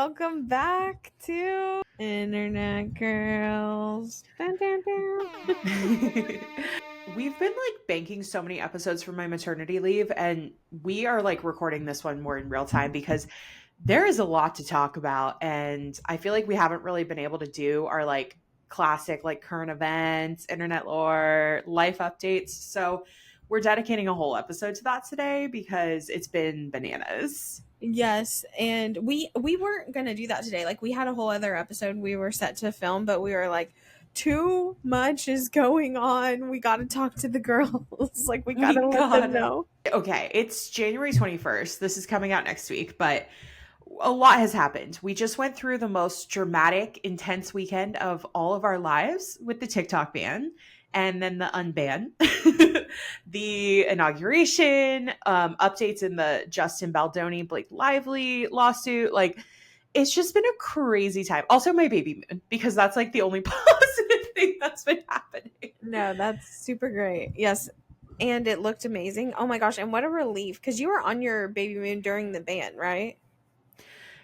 welcome back to Internet Girls. Dun, dun, dun. We've been banking so many episodes from my maternity leave, and we are recording this one more in real time because there is a lot to talk about. And I feel like we haven't really been able to do our classic current events, internet lore, life updates. So we're dedicating a whole episode to that today because it's been bananas. Yes, and we weren't gonna do that today. We had a whole other episode we were set to film, but we were like, too much is going on. We got to talk to the girls. We got to let them know. Okay, it's January 21st. This is coming out next week, but a lot has happened. We just went through the most dramatic, intense weekend of all of our lives with the TikTok ban and then the unban, the inauguration, updates in the Justin Baldoni, Blake Lively lawsuit. It's just been a crazy time. Also, my baby moon, because that's the only positive thing that's been happening. No, that's super great. Yes. And it looked amazing. Oh my gosh. And what a relief. Because you were on your baby moon during the ban, right?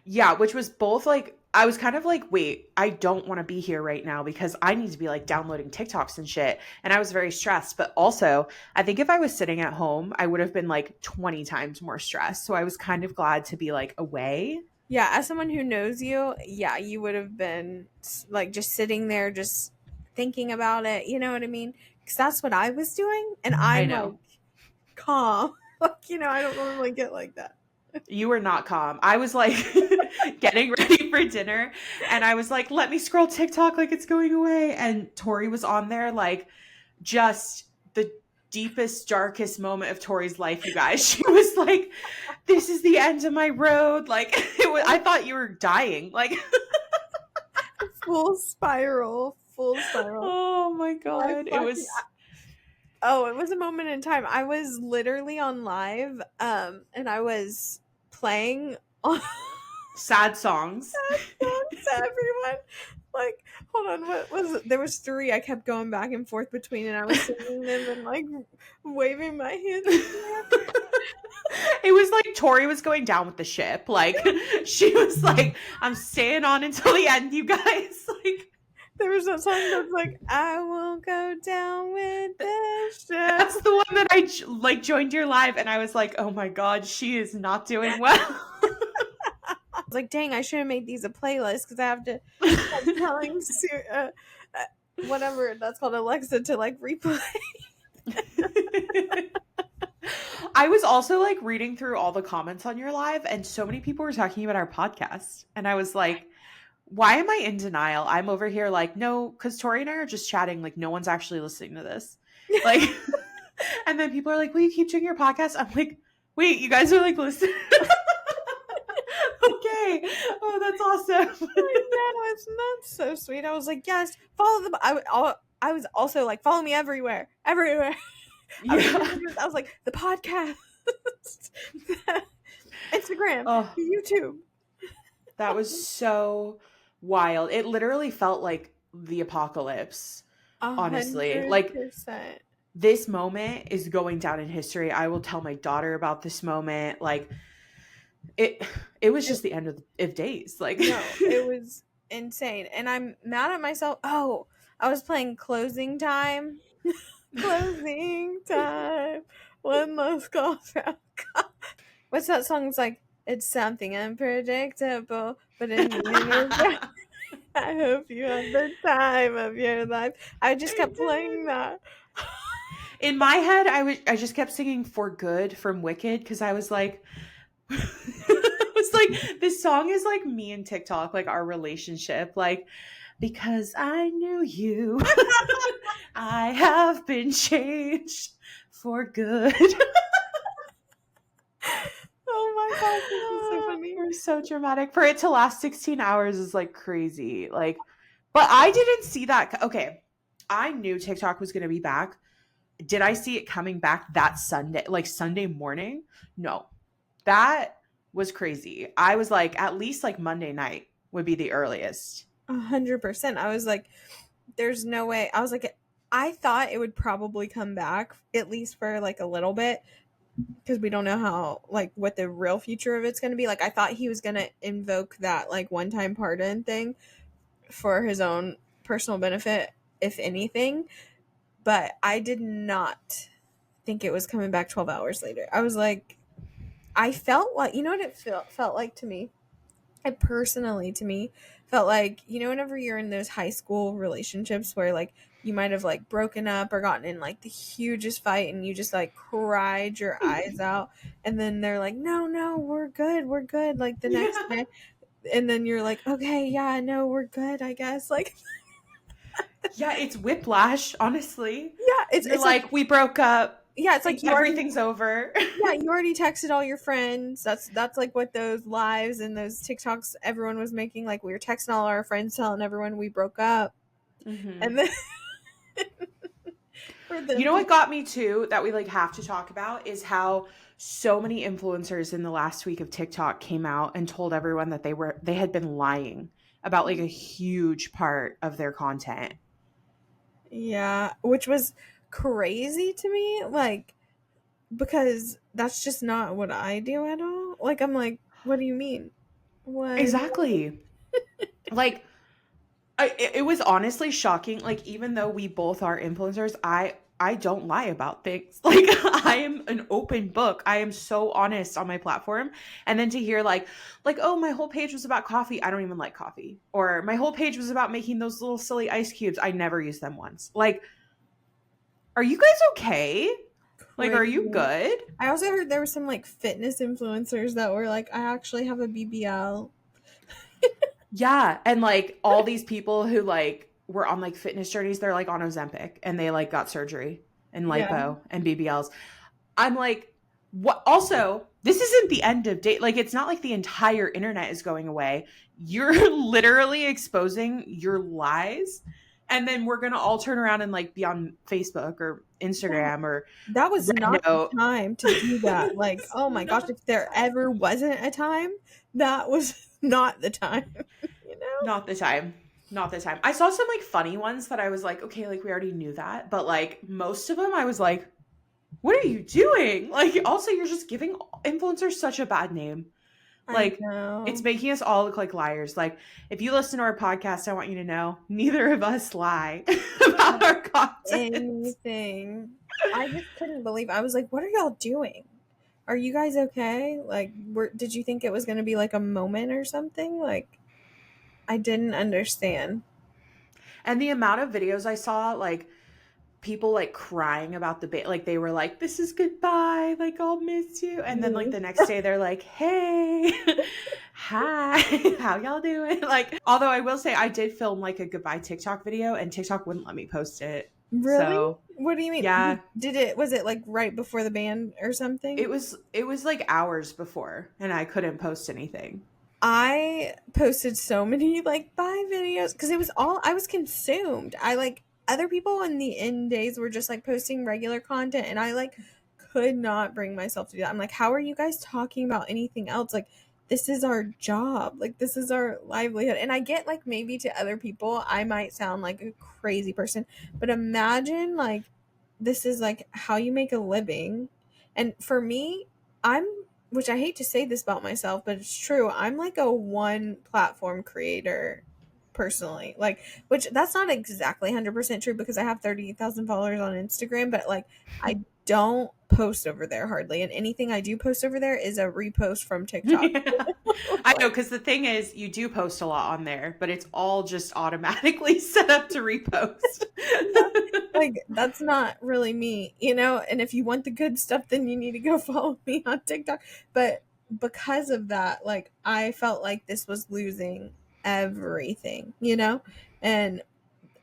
Yeah, which was both I was kind of wait, I don't want to be here right now because I need to be downloading TikToks and shit. And I was very stressed. But also, I think if I was sitting at home, I would have been 20 times more stressed. So I was kind of glad to be away. Yeah, as someone who knows you, yeah, you would have been just sitting there, just thinking about it. You know what I mean? Because that's what I was doing, and I'm calm. I don't normally get like that. You were not calm. I was getting ready for dinner, and I was let me scroll TikTok it's going away. And Tori was on there just the deepest, darkest moment of Tori's life, you guys. She was this is the end of my road. I thought you were dying. Full spiral. Oh my God. It was a moment in time. I was literally on live, and I was playing sad songs. Sad songs to everyone. Hold on, what was it? There was 3 I kept going back and forth between, and I was singing them and waving my hands. It was Tori was going down with the ship. She was I'm staying on until the end, you guys. There was that song that's I won't go down with the ship. That's the one that I joined your live, and I was oh my God, she is not doing well. I was dang, I should have made these a playlist because I have to keep telling whatever that's called, Alexa, to replay. I was also reading through all the comments on your live, and so many people were talking about our podcast, and I was why am I in denial? I'm over here no, because Tori and I are just chatting, no one's actually listening to this. And then people are will you keep doing your podcast? I'm wait, you guys are listening. Okay. Oh, that's awesome. I know, that's so sweet. I was yes, follow the. I was also follow me everywhere. Yeah. I was the podcast, Instagram, YouTube. That was so wild. It literally felt like the apocalypse. 100%. Honestly, this moment is going down in history. I will tell my daughter about this moment. It was just the end of days. No, it was insane, and I'm mad at myself. Oh, I was playing Closing Time. Closing time. One last call. What's that song? It's it's something unpredictable, but in the end, I hope you had the time of your life. I just kept playing that. In my head, I just kept singing "For Good" from Wicked because I was this song is me and TikTok, our relationship, because I knew you, I have been changed for good. Oh my God, this is so funny. You're so dramatic. For it to last 16 hours is crazy. But I didn't see that. Okay, I knew TikTok was going to be back. Did I see it coming back that Sunday, Sunday morning? No. That was crazy. I was at least Monday night would be the earliest. 100%. I was there's no way. I was I thought it would probably come back at least for a little bit, because we don't know how, like, what the real future of it's going to be. Like, I thought he was going to invoke that, like, one-time pardon thing for his own personal benefit, if anything, but I did not think it was coming back 12 hours later. I was like, I felt like, you know what it felt like to me? It personally, to me, felt like, you know, whenever you're in those high school relationships where, like, you might have, like, broken up or gotten in, like, the hugest fight and you just, like, cried your eyes out. And then they're like, no, no, we're good. We're good. Like, the next Yeah. day. And then you're like, okay, yeah, no, we're good, I guess. Like, Yeah, it's whiplash, honestly. yeah, You're it's like, like, we broke up. yeah, it's like you already, Everything's over. yeah, you already texted all your friends. That's like what those lives and those TikToks everyone was making. Like, we were texting all our friends, telling everyone we broke up, Hmm. and then for You them know to, what got me too that we like have to talk about is how so many influencers in the last week of TikTok came out and told everyone that they had been lying about like a huge part of their content. yeah, which was crazy to me. Like, because that's just not what I do at all. Like, I'm like, what do you mean? What? Exactly. Like it was honestly shocking. Like even though we both are influencers, I don't lie about things. Like I am an open book. I am so honest on my platform. And then to hear like oh my whole page was about coffee. I don't even like coffee. Or my whole page was about making those little silly ice cubes. I never used them once. Like are you guys okay? Like are you Crazy. good? I also heard there were some like fitness influencers that were like, I actually have a BBL. Yeah, and like all these people who like were on like fitness journeys, they're like on Ozempic and they like got surgery and Yeah. lipo and BBLs. I'm like, what? Also, this isn't the end of date. Like, it's not like the entire internet is going away. You're literally exposing your lies. And then we're going to all turn around and like be on Facebook or Yeah. Instagram or That was Red not the Note. time to do that. Like, oh my gosh, Not if there the time. ever wasn't a time, that was not the time, you know? Not the time. Not the time. I saw some like funny ones that I was like, okay, like we already knew that. But like most of them, I was like, what are you doing? Like, also, you're just giving influencers such a bad name. I Like, it's know. making us all look like liars. Like, if you listen to our podcast, I want you to know neither of us lie about About our content. anything. I just couldn't believe. I was like, what are y'all doing? Are you guys okay? Like, did you think it was going to be like a moment or something? Like, I didn't understand. And the amount of videos I saw, like, people like crying about the like they were like, this is goodbye, like, I'll miss you. And then, like, Mhm. the next day, they're like, hey, hi, how y'all doing? Like, although I will say, I did film like a goodbye TikTok video and TikTok wouldn't let me post it. Really? So, What do you mean? yeah, Did it, was it like right before the ban or something? it was like hours before and I couldn't post anything. I posted so many like bye videos because it was all I was consumed. I like other people in the end days were just like posting regular content and I like could not bring myself to do that. I'm like, how are you guys talking about anything else? Like this is our job. Like this is our livelihood. And I get like maybe to other people I might sound like a crazy person, but imagine like this is like how you make a living. And for me, I'm, which I hate to say this about myself, but it's true. I'm like a one platform creator personally. Like, which that's not exactly 100% true because I have 30,000 followers on Instagram, but like I don't post over there hardly. And anything I do post over there is a repost from TikTok. Yeah. I know, because the thing is, you do post a lot on there, but it's all just automatically set up to repost. Yeah. Like that's not really me, you know? And if you want the good stuff, then you need to go follow me on TikTok. But because of that, like I felt like this was losing everything, you know? And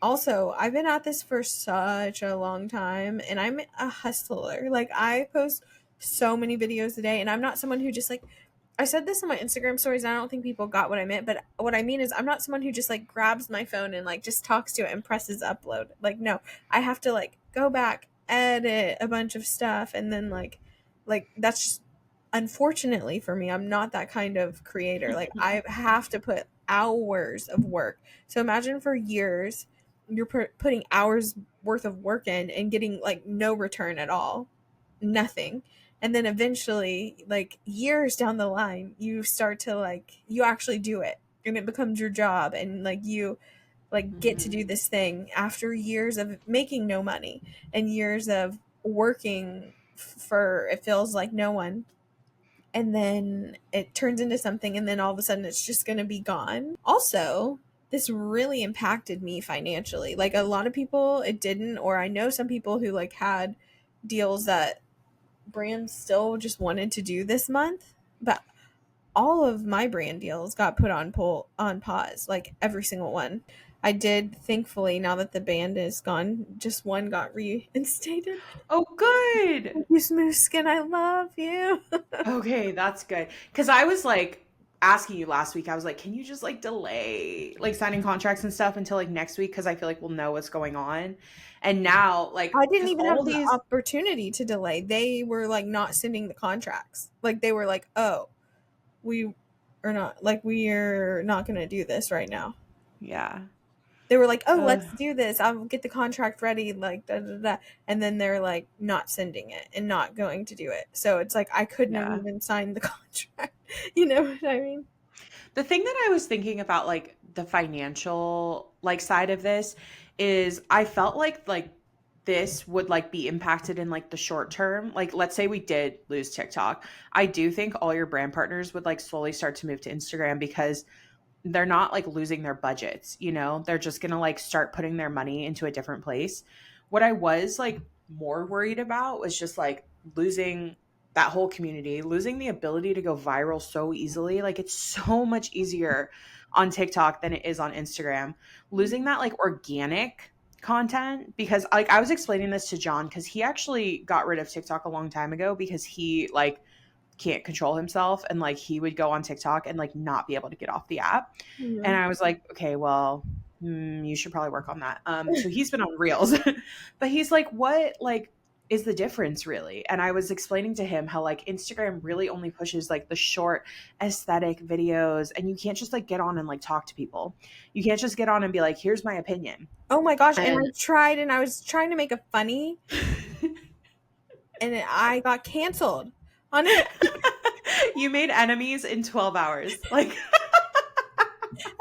also, I've been at this for such a long time and I'm a hustler. Like I post so many videos a day and I'm not someone who just like I said this on my Instagram stories, and I don't think people got what I meant, but what I mean is I'm not someone who just like grabs my phone and like just talks to it and presses upload. Like no, I have to like go back, edit a bunch of stuff and then like that's just unfortunately for me, I'm not that kind of creator. Like I have to put hours of work. So imagine for years you're putting hours worth of work in and getting like no return at all. Nothing. And then eventually, like years down the line, you start to like, you actually do it and it becomes your job. And like you like get to do Mhm. this thing after years of making no money and years of working for, it feels like no one, and then it turns into something, and then all of a sudden it's just going to be gone. Also, this really impacted me financially. Like a lot of people it didn't, or I know some people who like had deals that brands still just wanted to do this month, but all of my brand deals got put on pause, like every single one. I did, thankfully, now that the band is gone, just one got reinstated. Oh, good. Thank you, Smooth Skin, I love you. Okay, that's good. Because I was like asking you last week, I was like, can you just like delay like signing contracts and stuff until like next week? Because I feel like we'll know what's going on. And now, like, I didn't because even all have the these, opportunity to delay. They were like not sending the contracts. Like they were like, "Oh, we are not, like, we're not going to do this right now." yeah. They were like, "Oh, Uh, let's do this. I'll get the contract ready." Like da da da, and then they're like not sending it and not going to do it. So it's like I couldn't have yeah. even signed the contract. You know what I mean? The thing that I was thinking about, like the financial like side of this, is I felt like this would like be impacted in like the short term. Like let's say we did lose TikTok. I do think all your brand partners would like slowly start to move to Instagram because they're not like losing their budgets, you know? They're just going to like start putting their money into a different place. What I was like more worried about was just like losing that whole community, losing the ability to go viral so easily. Like it's so much easier on TikTok than it is on Instagram. Losing that like organic content, because like I was explaining this to John because he actually got rid of TikTok a long time ago because he like can't control himself, and like he would go on TikTok and like not be able to get off the app. And Yeah. I was like, okay, well, you should probably work on that. So he's been on Reels, but he's like, what like is the difference really? And I was explaining to him how like Instagram really only pushes like the short aesthetic videos, and you can't just like get on and like talk to people. You can't just get on and be like, here's my opinion. Oh my gosh, and And I tried and I was trying to make a funny and I got canceled on it. you made enemies in 12 hours. Like,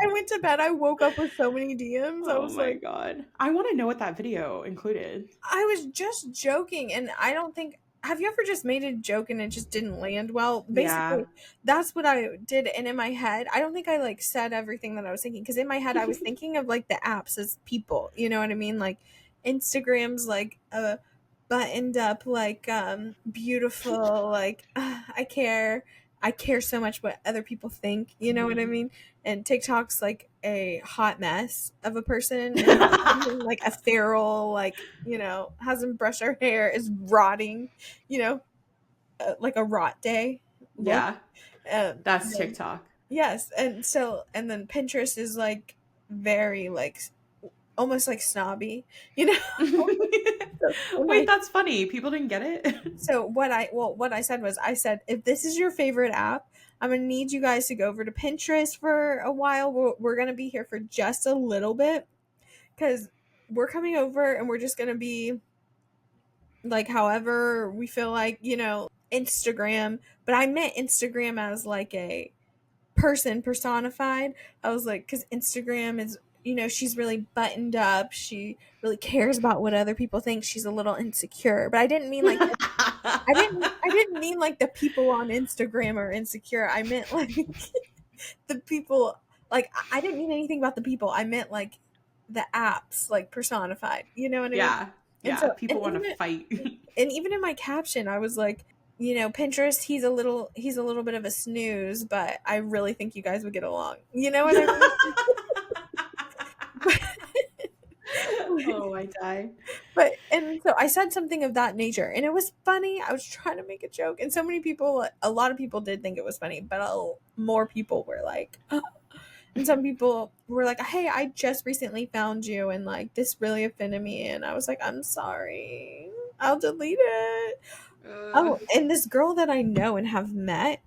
I went to bed. I woke up with so many DMs. I oh was my like, god. I want to know what that video included. I was just joking. And I don't think, have you ever just made a joke and it just didn't land well? Yeah. Basically, that's what I did. And in my head, I don't think I like said everything that I was thinking because in my head, I was thinking of like the apps as people. You know what I mean? Like Instagram's like a buttoned up, like beautiful, like I care so much what other people think. You know what I Mhm. mean? And TikTok's like a hot mess of a person, and like a feral, like, you know, hasn't brushed her hair, is rotting, you know, like a rot day look. Yeah, that's Then, TikTok. yes, and so and then Pinterest is like very like almost like snobby, you know. So, in Wait, my that's funny. People didn't get it? So what I said was, I said, if this is your favorite app, I'm gonna need you guys to go over to Pinterest for a while. We're gonna be here for just a little bit because we're coming over and we're just gonna be like however we feel like, you know, Instagram. But I meant Instagram as like a person personified. I was like, because Instagram is, you know, she's really buttoned up. She really cares about what other people think. She's a little insecure, but I didn't mean like I didn't mean like the people on Instagram are insecure. I meant like the people, like I didn't mean anything about the people. I meant like the apps like personified. You know what I mean? Yeah. And Yeah, so people want to fight. and even in my caption I was like, you know, Pinterest, he's a little bit of a snooze, but I really think you guys would get along. You know what I mean? Oh, I die. But and so I said something of that nature, and it was funny. I was trying to make a joke, and so many people, a lot of people did think it was funny, but more people were like, and some people were like, "Hey, I just recently found you, and like this really offended me," and I was like, "I'm sorry, I'll delete it." Ugh. Oh, and this girl that I know and have met,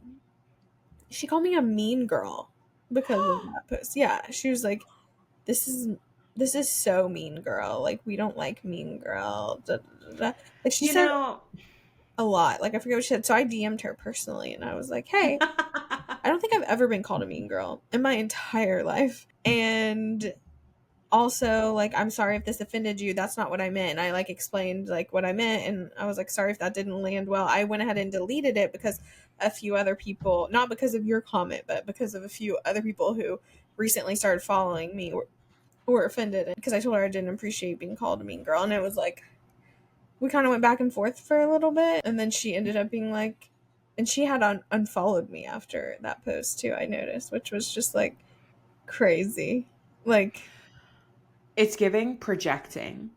she called me a mean girl because of that post. Yeah, she was like, this is this is so mean girl. Like we don't like mean girl. Da, da, da, da. Like she You said know, a lot. Like I forget what she said. So I DM'd her personally and I was like, "Hey, I don't think I've ever been called a mean girl in my entire life." And also, like, I'm sorry if this offended you. That's not what I meant. And I like explained like what I meant, and I was like, sorry if that didn't land well. I went ahead and deleted it because a few other people, not because of your comment, but because of a few other people who recently started following me were offended because I told her I didn't appreciate being called a mean girl, and it was like we kind of went back and forth for a little bit, and then she ended up being like, and she had unfollowed me after that post too. I noticed, which was just like crazy, like. It's giving projecting.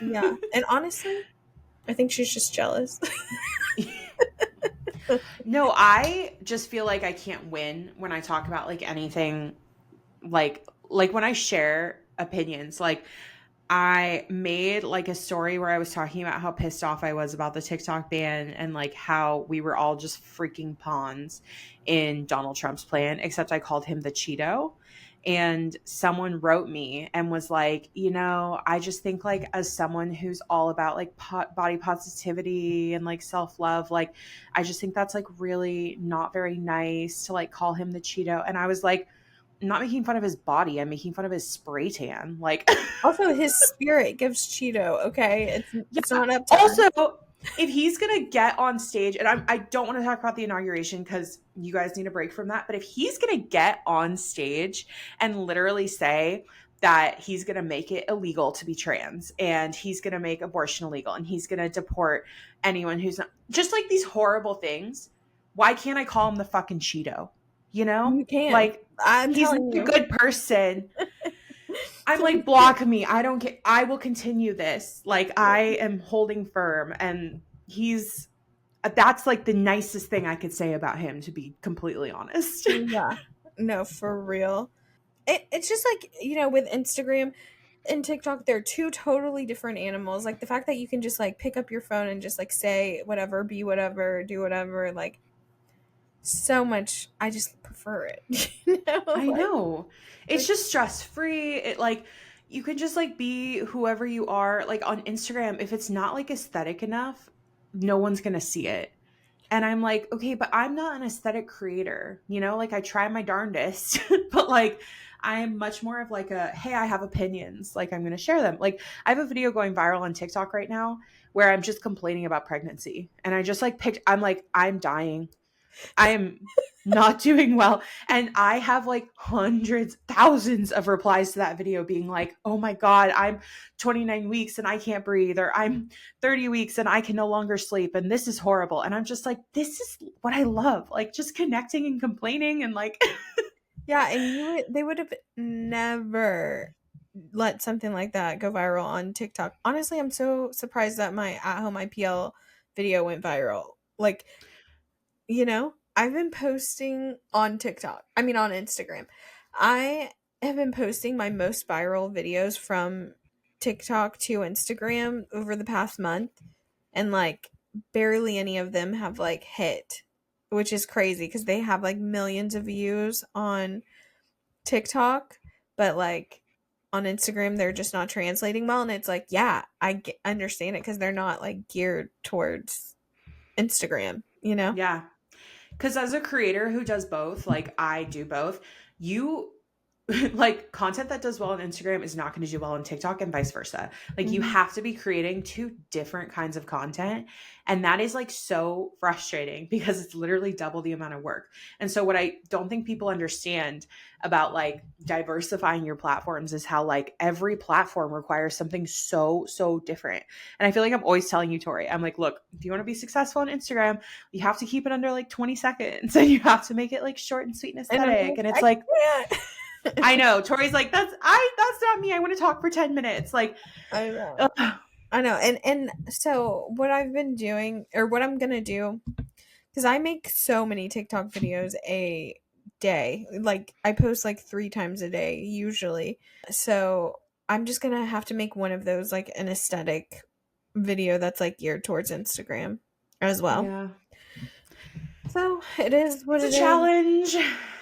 Yeah. And honestly, I think she's just jealous. No, I just feel like I can't win when I talk about like anything like when I share opinions. Like I made like a story where I was talking about how pissed off I was about the TikTok ban and like how we were all just freaking pawns in Donald Trump's plan, except I called him the Cheeto. And someone wrote me and was like, I just think like as someone who's all about like body positivity and like self love, like I just think that's like really not very nice to like call him the Cheeto. And I was like, I'm not making fun of his body. I'm making fun of his spray tan. Like, Also, his spirit gives Cheeto, okay? It's yeah. not up to us. Also, if he's gonna get on stage, and I don't want to talk about the inauguration because you guys need a break from that. But if he's gonna get on stage and literally say that he's gonna make it illegal to be trans, and he's gonna make abortion illegal, and he's gonna deport anyone who's not just like these horrible things, why can't I call him the fucking Cheeto? You can. Like I'm he's not telling a you. good person. I'm To be like, fair, block me. I don't get, I will continue this. Like, I am holding firm. And that's like the nicest thing I could say about him, to be completely honest. yeah. No, for real. It's just like, with Instagram and TikTok, they're two totally different animals. Like the fact that you can just like pick up your phone and just like say whatever, be whatever, do whatever, like so much. I just prefer it. I Like, know. It's like just stress free. It like, you can just like be whoever you are. Like on Instagram, if it's not like aesthetic enough, no one's going to see it. And I'm like, okay, but I'm not an aesthetic creator, like I try my darndest, but like I am much more of like hey, I have opinions, like I'm going to share them. Like I have a video going viral on TikTok right now where I'm just complaining about pregnancy. And I just like I'm like, I'm dying. I am not doing well. And I have like hundreds, thousands of replies to that video being like, oh my God, I'm 29 weeks and I can't breathe, or I'm 30 weeks and I can no longer sleep. And this is horrible. And I'm just like, this is what I love. Like just connecting and complaining and like, yeah, and they would have never let something like that go viral on TikTok. Honestly, I'm so surprised that my at home IPL video went viral. Like, I've been posting on TikTok. I mean on Instagram. I have been posting my most viral videos from TikTok to Instagram over the past month, and like barely any of them have like hit, which is crazy because they have like millions of views on TikTok, but like on Instagram they're just not translating well, and it's like, yeah, understand it because they're not like geared towards Instagram, you know? yeah. Because as a creator who does both, like I do both, you like content that does well on Instagram is not going to do well on TikTok and vice versa. Like you Mhm. have to be creating two different kinds of content. And that is like so frustrating because it's literally double the amount of work. And so what I don't think people understand about like diversifying your platforms is how like every platform requires something so, so different. And I feel like I'm always telling you, Tori, I'm like, look, if you want to be successful on Instagram, you have to keep it under like 20 seconds and you have to make it like short and sweet and And I'm aesthetic. like, And it's I like, can't. I know. Tori's like, that's not me. I want to talk for 10 minutes. Like, I know. ugh. I know. And so what I've been doing, or what I'm gonna do, because I make so many TikTok videos a day. Like I post like 3 times a day usually. So I'm just gonna have to make one of those like an aesthetic video that's like geared towards Instagram as well. Yeah, So it is what it's a it is. challenge,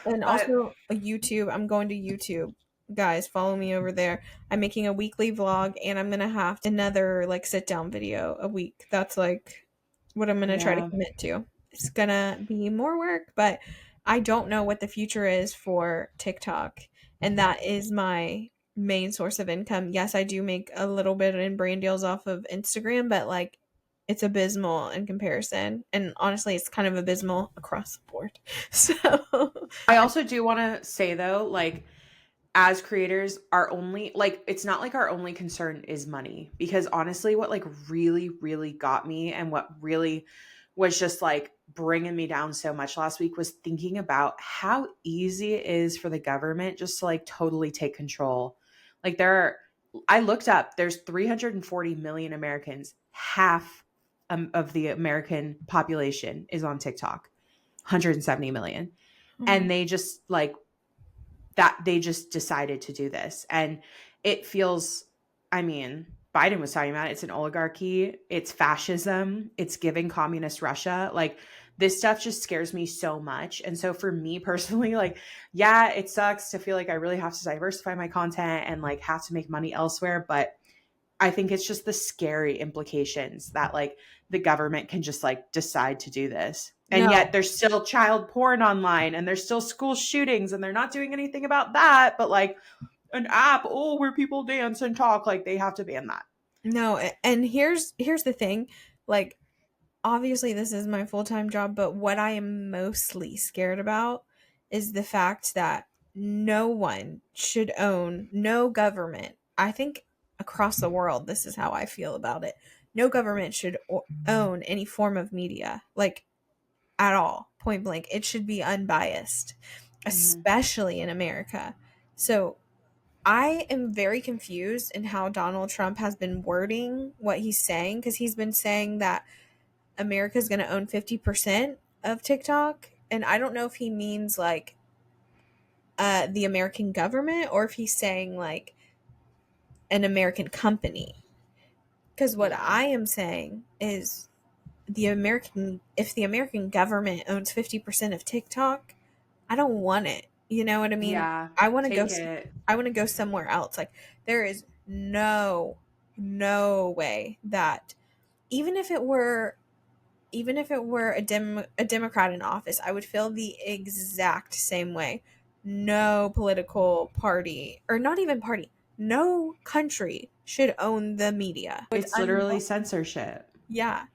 And but also a YouTube. I'm going to YouTube. Guys, follow me over there. I'm making a weekly vlog, and I'm gonna have another like sit down video a week. That's like what I'm going to try to Yeah. commit to. It's going to be more work, but I don't know what the future is for TikTok. And that is my main source of income. Yes, I do make a little bit in brand deals off of Instagram, but like it's abysmal in comparison. And honestly, it's kind of abysmal across the board. So, I also do want to say though, like, as creators, our only, like, it's not like our only concern is money, because honestly, what like really, really got me and what really was just like bringing me down so much last week was thinking about how easy it is for the government just to like totally take control. Like, I looked up, there's 340 million Americans. Half of the American population is on TikTok, 170 million. And they just like, that they just decided to do this. And it feels, I mean, Biden was talking about it. It's an oligarchy, it's fascism, it's giving communist Russia. Like, this stuff just scares me so much. And so for me personally, like, yeah, it sucks to feel like I really have to diversify my content and like have to make money elsewhere. But I think it's just the scary implications that like the government can just like decide to do this. And yet no, there's still child porn online and there's still school shootings and they're not doing anything about that. But like an app, oh, where people dance and talk, like they have to ban that. no. And here's the thing. Like, obviously this is my full-time job, but what I am mostly scared about is the fact that no one should own, no government. I think across the world this is how I feel about it. No government should own any form of media, like at all, point blank. It should be unbiased, Mm-hmm. especially in America. So I am very confused in how Donald Trump has been wording what he's saying, because he's been saying that America's going to own 50% of TikTok. And I don't know if he means like the American government, or if he's saying like an American company. Because what Yeah. I am saying is if the American government owns 50% of TikTok, I don't want it. You know what I mean? Yeah. I want to go, Take it. I want to go somewhere else. Like, there is no way that even if it were a Democrat in office, I would feel the exact same way. No political party, or not even party, no country should own the media. It's literally censorship. Yeah, I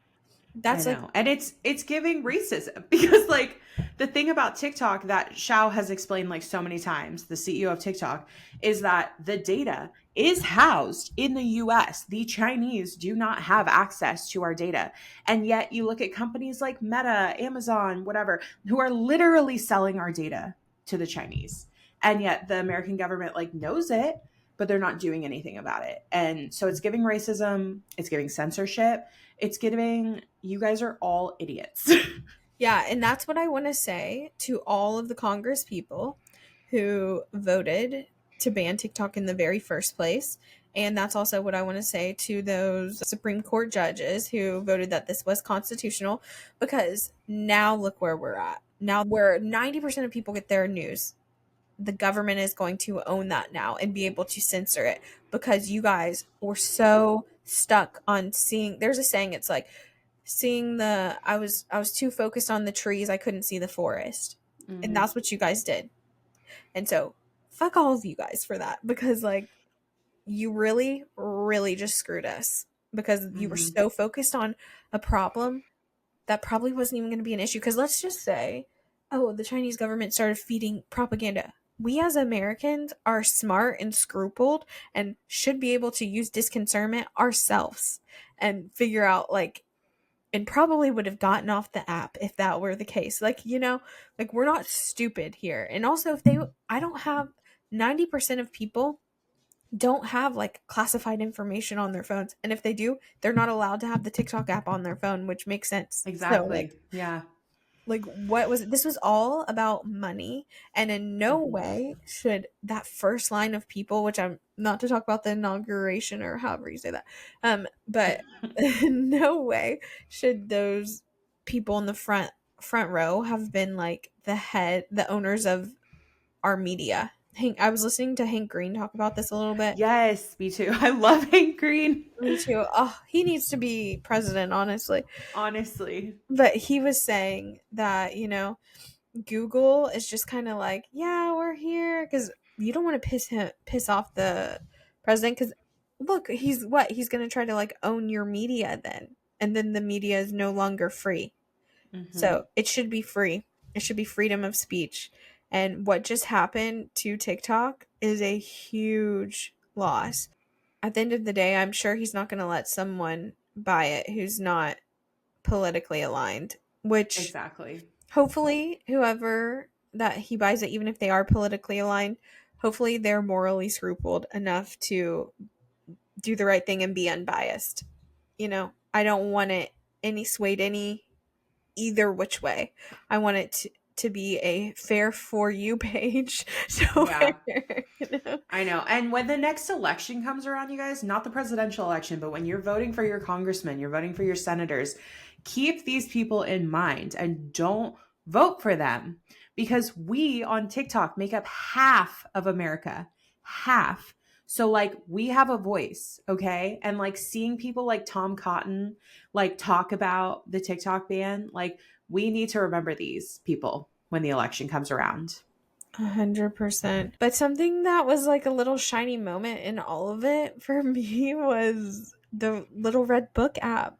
that's like, know. And it's giving racism because like the thing about TikTok that Shao has explained like so many times, the CEO of TikTok, is that the data is housed in the US. The Chinese do not have access to our data. And yet you look at companies like Meta, Amazon, whatever, who are literally selling our data to the Chinese. And yet the American government like knows it, but they're not doing anything about it. And so it's giving racism, it's giving censorship, it's giving, you guys are all idiots. yeah, and that's what I want to say to all of the Congress people who voted to ban TikTok in the very first place. And that's also what I want to say to those Supreme Court judges who voted that this was constitutional, because now look where we're at. Now, where 90% of people get their news, the government is going to own that now and be able to censor it, because you guys were so stuck on seeing, there's a saying, it's like seeing the I was too focused on the trees, I couldn't see the forest. And Mm-hmm. that's what you guys did. And so fuck all of you guys for that, because like you really just screwed us, because you were Mm-hmm. so focused on a problem that probably wasn't even going to be an issue. Because let's just say, oh, the Chinese government started feeding propaganda. We as Americans are smart and scrupled and should be able to use discernment ourselves and figure out, like, and probably would have gotten off the app if that were the case. Like, like, we're not stupid here. And also, I don't have 90% of people don't have like classified information on their phones. And if they do, they're not allowed to have the TikTok app on their phone, which makes sense. So Exactly. Yeah. what was it? This was all about money, and in no Mm-hmm. way should that first line of people, which I'm not to talk about the inauguration or however you say that, but in no way should those people in the front row have been like the owners of our media. Hank, I was listening to Hank Green talk about this a little bit. Yes, me too. I love Hank Green. Me too. Oh, he needs to be president, honestly. Honestly. But he was saying that, Google is just kind of like, yeah, we're here because you don't want to piss off the president. Because look, he's gonna try to like own your media then, and then the media is no longer free. Hmm. So it should be free. It should be freedom of speech. And what just happened to TikTok is a huge loss. At the end of the day, I'm sure he's not going to let someone buy it who's not politically aligned, which Exactly. hopefully whoever that he buys it, even if they are politically aligned, hopefully they're morally scrupled enough to do the right thing and be unbiased. I don't want it any swayed any either which way. I want it to be a fair for you page. So Yeah. you know. I know. And when the next election comes around, you guys, not the presidential election, but when you're voting for your congressmen, you're voting for your senators, keep these people in mind and don't vote for them because we on TikTok make up half of America. Half. So, like, we have a voice, okay? And like seeing people like Tom Cotton, like, talk about the TikTok ban, like, we need to remember these people when the election comes around. 100%. But something that was like a little shiny moment in all of it for me was the little red book app.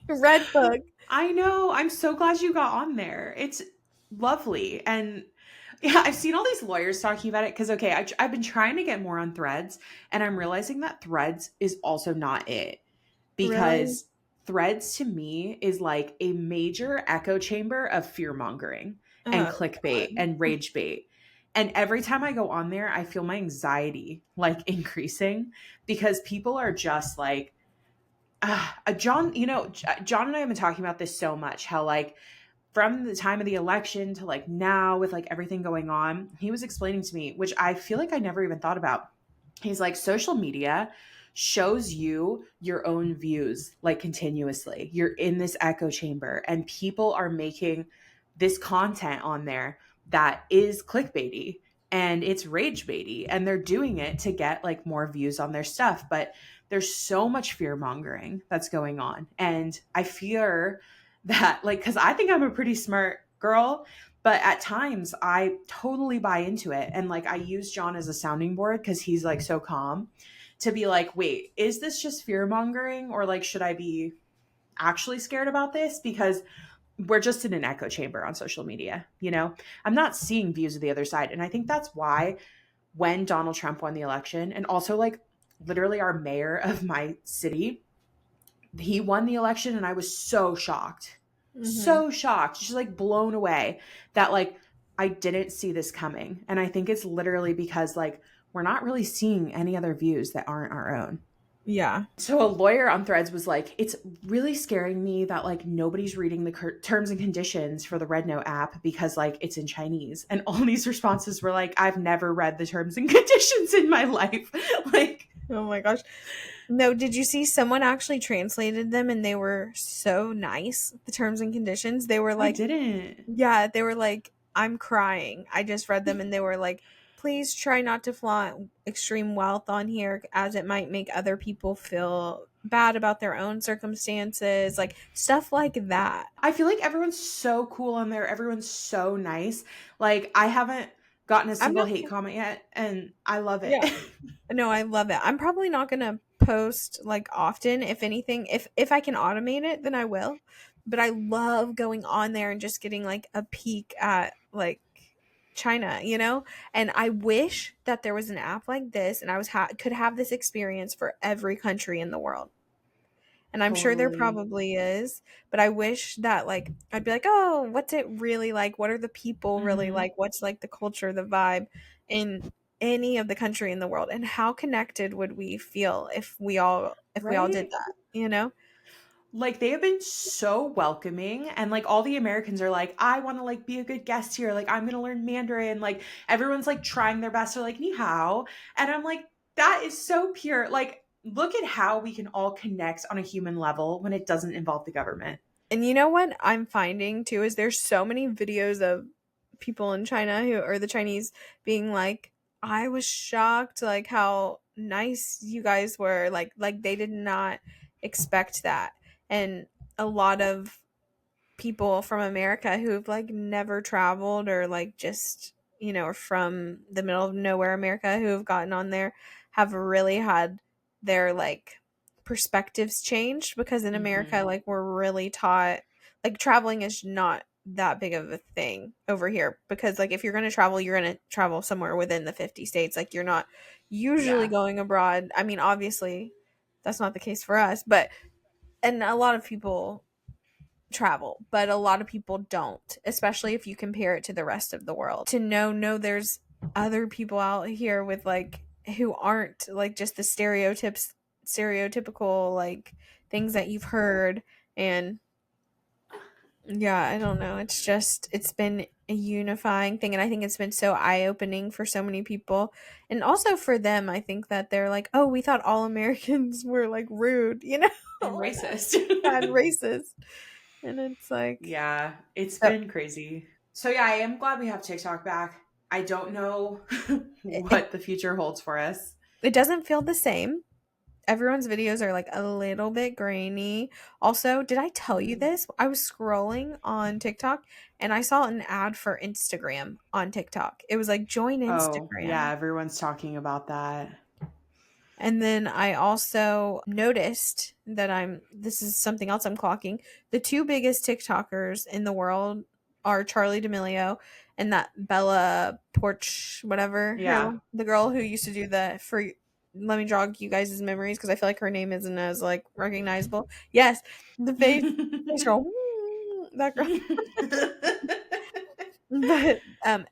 Red book. I know. I'm so glad you got on there. It's lovely. And yeah, I've seen all these lawyers talking about it because, okay, I've been trying to get more on threads and I'm realizing that threads is also not it Really? because threads to me is like a major echo chamber of fear mongering and Oh clickbait god. and rage bait. And every time I go on there, I feel my anxiety like increasing because people are just like, John, John and I have been talking about this so much how, like, from the time of the election to like now with like everything going on, he was explaining to me, which I feel like I never even thought about. He's like, social media shows you your own views like continuously. You're in this echo chamber, and people are making this content on there that is clickbaity and it's rage baity, and they're doing it to get like more views on their stuff. But there's so much fear mongering that's going on. And I fear that, like, because I think I'm a pretty smart girl, but at times I totally buy into it. And like, I use John as a sounding board because he's like so calm to be like, wait, is this just fear mongering? Or like, should I be actually scared about this? Because we're just in an echo chamber on social media, you know? I'm not seeing views of the other side. And I think that's why when Donald Trump won the election, and also like literally our mayor of my city, he won the election and I was so shocked. Mhm. So shocked, just like blown away that like I didn't see this coming. And I think it's literally because like we're not really seeing any other views that aren't our own. Yeah. So a lawyer on Threads was like, it's really scaring me that like nobody's reading the terms and conditions for the Red Note app because like it's in Chinese. And all these responses were like, I've never read the terms and conditions in my life. Like, Oh my gosh. No, did you see someone actually translated them and they were so nice, the terms and conditions? They were I like, didn't. yeah, they were like, I'm crying. I just read them and they were like, please try not to flaunt extreme wealth on here as it might make other people feel bad about their own circumstances, like stuff like that. I feel like everyone's so cool on there. Everyone's so nice. Like I haven't gotten a I'm single not, hate comment yet, and I love it. yeah, no, I love it. I'm probably not gonna post like often. If anything, if I can automate it, then I will. But I love going on there and just getting like a peek at like China. And I wish that there was an app like this, and I could have this experience for every country in the world. And I'm sure there Totally. probably is, but I wish that like I'd be like, "Oh, what's it really like? What are the people really Hmm. like? What's like the culture, the vibe in any of the country in the world? And how connected would we feel if we all did Right? that?" Like they have been so welcoming, and like all the Americans are like, I want to like be a good guest here. Like I'm gonna learn Mandarin. Like everyone's like trying their best. They're like ni hao, and I'm like, that is so pure. Like look at how we can all connect on a human level when it doesn't involve the government. And you know what I'm finding too is there's so many videos of people in China who or the Chinese being like, I was shocked like how nice you guys were. Like they did not expect that. And a lot of people from America who've like never traveled or like just, are from the middle of nowhere America who have gotten on there have really had their like perspectives changed because in America Mhm. like we're really taught like traveling is not that big of a thing over here because like if you're going to travel you're going to travel somewhere within the 50 states like you're not usually Yeah. going abroad. I mean obviously that's not the case for us, but and a lot of people travel, but a lot of people don't, especially if you compare it to the rest of the world. To know, no, there's other people out here with like who aren't like just the stereotypical like things that you've heard. And yeah, I don't know. It's just, it's been a unifying thing. And I think it's been so eye opening for so many people. And also for them, I think that they're like, oh, we thought all Americans were like rude, And racist. and racist. And it's like, Yeah, it's so been crazy. So yeah, I am glad we have TikTok back. I don't know it, what the future holds for us. it doesn't feel the same. Everyone's videos are like a little bit grainy. Also, did I tell you Mhm. this? I was scrolling on TikTok and I saw an ad for Instagram on TikTok. It was like join Oh, yeah, Instagram. everyone's talking about that. And then I also noticed that this is something else I'm clocking. The two biggest TikTokers in the world are Charlie D'Amelio and that Bella Porch, whatever, Yeah. the girl who used to do let me jog you guys' memories because I feel like her name isn't as like recognizable. Yes, the face girl, that girl. But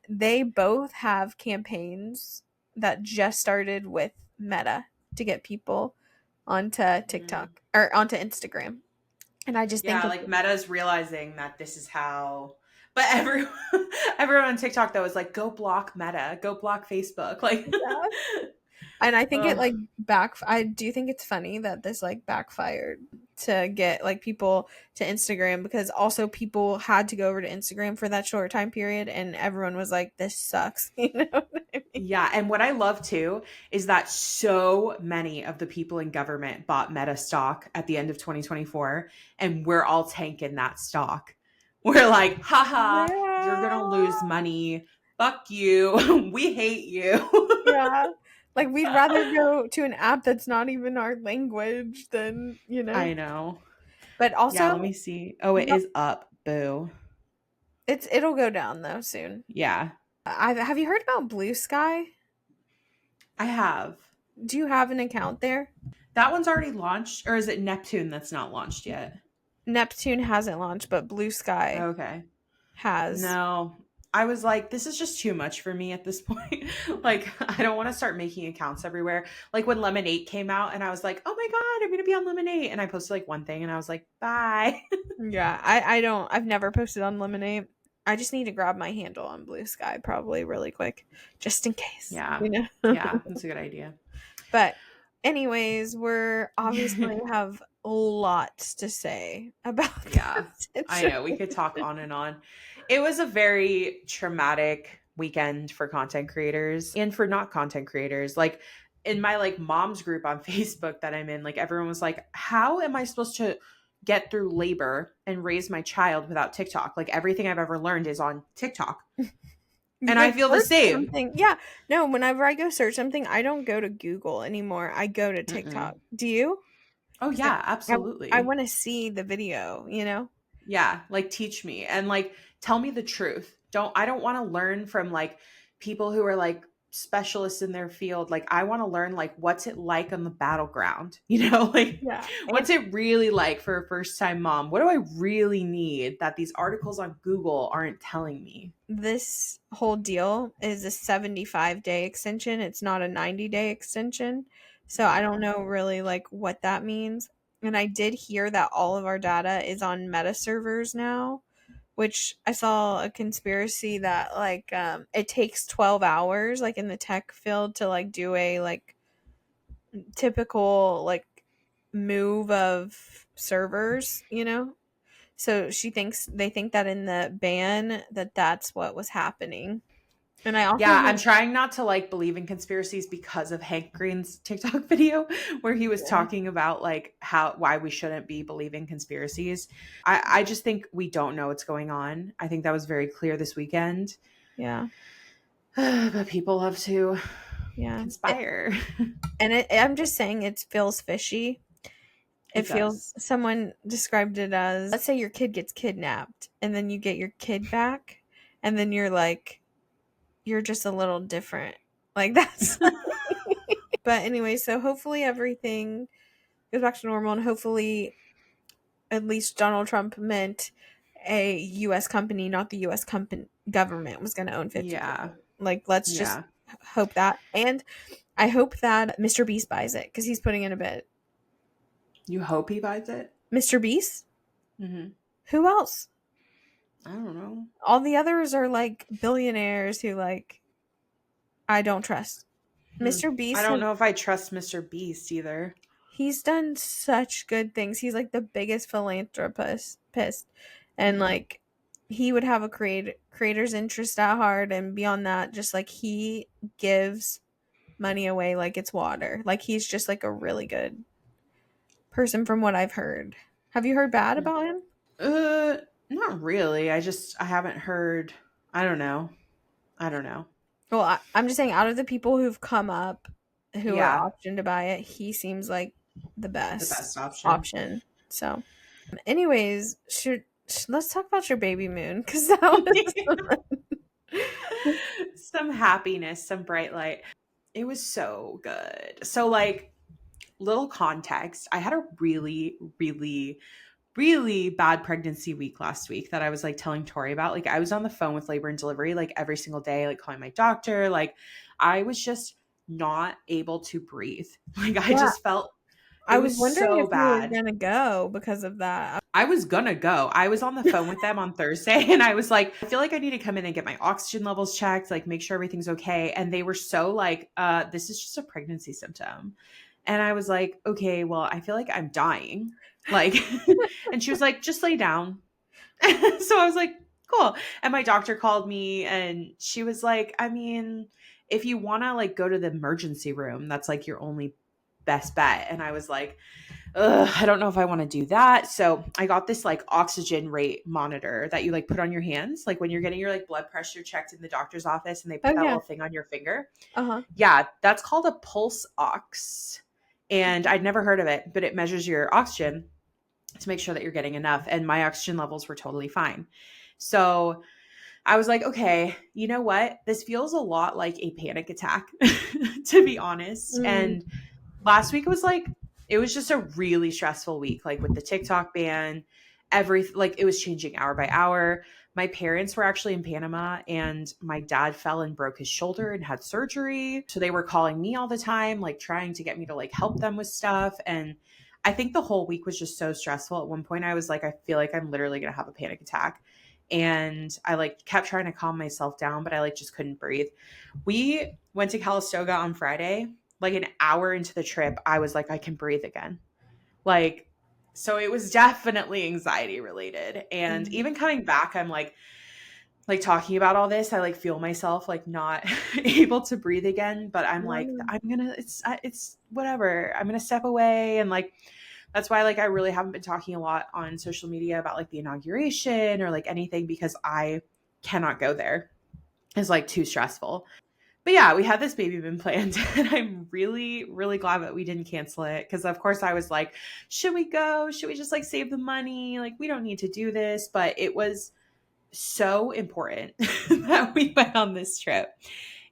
they both have campaigns that just started with Meta to get people onto Mhm. TikTok or onto Instagram. And I just think Yeah, it's like Meta's realizing that this is how. But everyone on TikTok though is like, go block Meta, go block Facebook. Like, yeah. And I think it oh like I do think it's funny that this like backfired to get like people to Instagram because also people had to go over to Instagram for that short time period and everyone was like, this sucks. You know what I mean? yeah, and what I love too is that so many of the people in government bought Meta stock at the end of 2024, and we're all tanking that stock. We're like, haha, you're Yeah. gonna lose money. Fuck you. We hate you. Yeah. Like we'd rather go to an app that's not even our language than, I know. But Yeah, let also me see. Oh, it is up. Boo. it'll go down though soon. Yeah, Have you heard about Blue Sky? I have. Do you have an account there? That one's already launched, or is it Neptune that's not launched yet? Neptune hasn't launched, but Blue Sky Okay. has. No, I was like, this is just too much for me at this point. Like, I don't want to start making accounts everywhere. Like when Lemonade came out, and I was like, oh my God, I'm going to be on Lemonade. And I posted like one thing, and I was like, bye. Yeah, I don't. I've never posted on Lemonade. I just need to grab my handle on Blue Sky probably really quick, just in case, Yeah. Yeah, that's a good idea. But anyways, we're obviously have lots to say about Yeah, this I know. We could talk on and on. It was a very traumatic weekend for content creators and for not content creators. Like in my like mom's group on Facebook that I'm in, like everyone was like, "How am I supposed to get through labor and raise my child without TikTok? Like everything I've ever learned is on TikTok." You And I like feel the search same. something. Yeah. No, whenever I go search something, I don't go to Google anymore. I go to TikTok. Mm-mm. Do you? Oh 'Cause yeah, I absolutely. want to see the video? Yeah, like teach me and like tell me the truth. I don't want to learn from like people who are like specialists in their field. Like I want to learn like what's it like on the battleground? Like Yeah. And what's it really like for a first-time mom? What do I really need that these articles on Google aren't telling me? this whole deal is a 75-day extension. It's not a 90-day extension. So I don't Yeah. know really like what that means. And I did hear that all of our data is on meta servers now, which I saw a conspiracy that like it takes 12 hours like in the tech field to like do a like typical like move of servers. So they think that in the ban that's what was happening. And I also Yeah, I'm heard, trying not to like believe in conspiracies because of Hank Green's TikTok video where he was yeah, talking about like how why we shouldn't be believing conspiracies. I just think we don't know what's going on. I think that was very clear this weekend. yeah, But people love to yeah. conspire. I'm just saying it feels fishy. It It feels, does. someone described it as, let's say your kid gets kidnapped and then you get your kid back and then you're just a little different. Like that's but anyway, so hopefully everything goes back to normal and hopefully at least Donald Trump meant a US company, not the US company government was going to own 50%. Yeah. Like let's just Yeah. hope that. And I hope that Mr. Beast buys it cuz he's putting in a bid. You hope he buys it? Mr. Beast? Hmm. Who else? I don't know. All the others are like billionaires who like I don't trust. Hmm. Mr. I Beast don't has, know if I trust Mr. Beast either. he's done such good things. He's like the biggest philanthropist pissed. And Hmm. like he would have a creator's interest at heart and beyond that just like he gives money away like it's water. Like he's just like a really good person from what I've heard. Have you heard bad about him? Uh, Not really. I haven't heard. I don't know. I don't know. Well, I'm just saying, out of the people who've come up who are Yeah, optioned to buy it, he seems like the the best best option. option. So, anyways, let's talk about your baby moon because that was Some happiness, some bright light. It was so good. So, like, little context, I had a really, really, really bad pregnancy week last week that I was like telling Tori about. Like, I was on the phone with labor and delivery like every single day, like calling my doctor. Like, I was just not able to breathe. Like, I yeah. just felt it I was was wondering so if you were bad. gonna go because of that. I was gonna go. I was on the phone with them on Thursday and I was like, I feel like I need to come in and get my oxygen levels checked, like make sure everything's okay. And they were so like, this is just a pregnancy symptom. And I was like, okay, well, I feel like I'm dying. Like, and she was like, just lay down. So I was like, cool. And my doctor called me and she was like, I mean, if you wanna like go to the emergency room, that's like your only best bet. And I was like, ugh, I don't know if I want to do that. So I got this like oxygen rate monitor that you like put on your hands, like when you're getting your like blood pressure checked in the doctor's office and they Oh put that yeah. little thing on your finger. Uh-huh. Yeah, that's called a pulse ox. And I'd never heard of it, but it measures your oxygen to make sure that you're getting enough. And my oxygen levels were totally fine. So I was like, okay, you know what? This feels a lot like a panic attack, to be honest. Mm. And last week was like it was just a really stressful week, like with the TikTok ban, like it was changing hour by hour. My parents were actually in Panama and my dad fell and broke his shoulder and had surgery. So they were calling me all the time, like trying to get me to like help them with stuff. And I think the whole week was just so stressful. At one point I was like, I feel like I'm literally going to have a panic attack. And I like kept trying to calm myself down, but I like just couldn't breathe. We went to Calistoga on Friday. Like an hour into the trip, I was like, I can breathe again. Like, so it was definitely anxiety related. And Mm. even coming back, I'm like talking about all this, I like feel myself like not able to breathe again. But I'm like, Mm. it's whatever. I'm gonna step away and like that's why like I really haven't been talking a lot on social media about like the inauguration or like anything because I cannot go there. It's like too stressful. But yeah, we had this baby been planned, and I'm really, really glad that we didn't cancel it. Because of course I was like, should we go? Should we just like save the money? Like we don't need to do this. But it was so important that we went on this trip.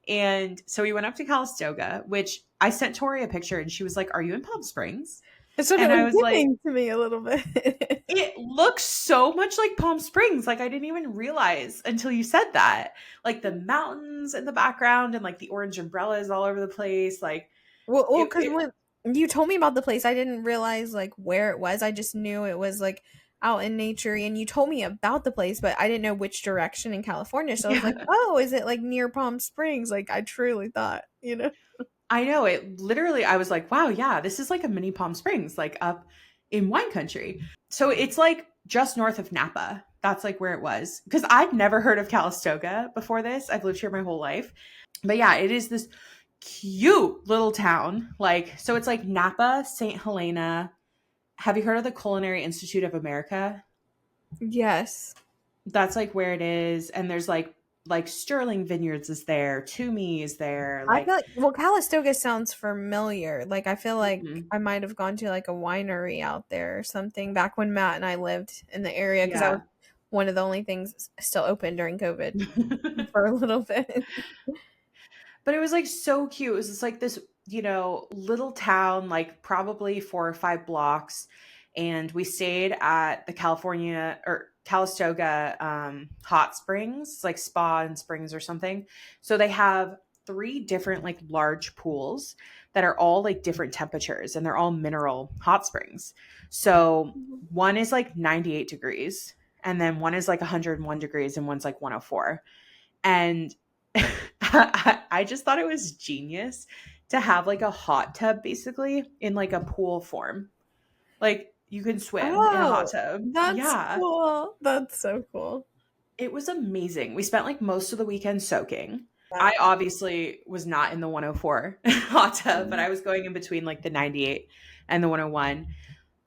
And so we went up to Calistoga, which I sent Tori a picture, and she was like, "Are you in Palm Springs?" That's what it And I was was like, giving to me a little bit. it looks so much like Palm Springs. Like I didn't even realize until you said that. Like the mountains in the background and like the orange umbrellas all over the place. Like Well, it, because it when you told me about the place, I didn't realize like where it was. I just knew it was like out in nature, and you told me about the place, but I didn't know which direction in California. So I was like, yeah, "Oh, is it like near Palm Springs?" Like I truly thought, I know it literally I was like, wow, yeah, this is like a mini Palm Springs, like up in wine country. So it's like just north of Napa. That's like where it was. Because I'd never heard of Calistoga before this. I've lived here my whole life. But yeah, it is this cute little town. Like, so it's like Napa, St. Helena. Have you heard of the Culinary Institute of America? Yes. That's like where it is. And there's like Sterling Vineyards is there, Toomey is there. I feel Like, like, well, Calistoga sounds familiar. Like, I feel like mhm. I might have gone to like a winery out there or something back when Matt and I lived in the area because that was Yeah. one of the only things still open during COVID for a little bit. But it was like so cute. It was just like this, little town, like probably 4 or 5 blocks. And we stayed at the California or Calistoga hot springs, like spa and springs or something. So they have three different like large pools that are all like different temperatures and they're all mineral hot springs. So one is like 98 degrees and then one is like 101 degrees and one's like 104. And I just thought it was genius to have like a hot tub basically in like a pool form. Like you can swim in a hot Oh, tub. that's Yeah. cool. That's so cool. It was amazing. We spent like most of the weekend soaking. Wow. I obviously was not in the 104 hot tub, but I was going in between like the 98 and the 101.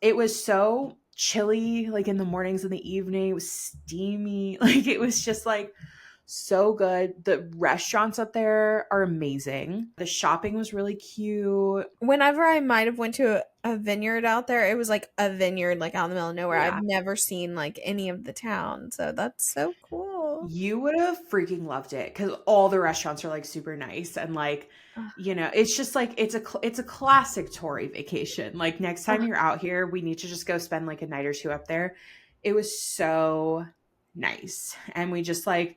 It was so chilly, like in the mornings and the evening. It was steamy. Like it was just like so good. The restaurants up there are amazing. The shopping was really cute. Whenever I might have went to a vineyard out there, it was like a vineyard like out in the middle of nowhere. I've Yeah. never seen like any of the town. So that's so cool. You would have freaking loved it because all the restaurants are like super nice and like, Ugh, it's just like it's a classic Tory vacation. Like next time ugh. you're out here, we need to just go spend like a night or two up there. It was so nice, and we just like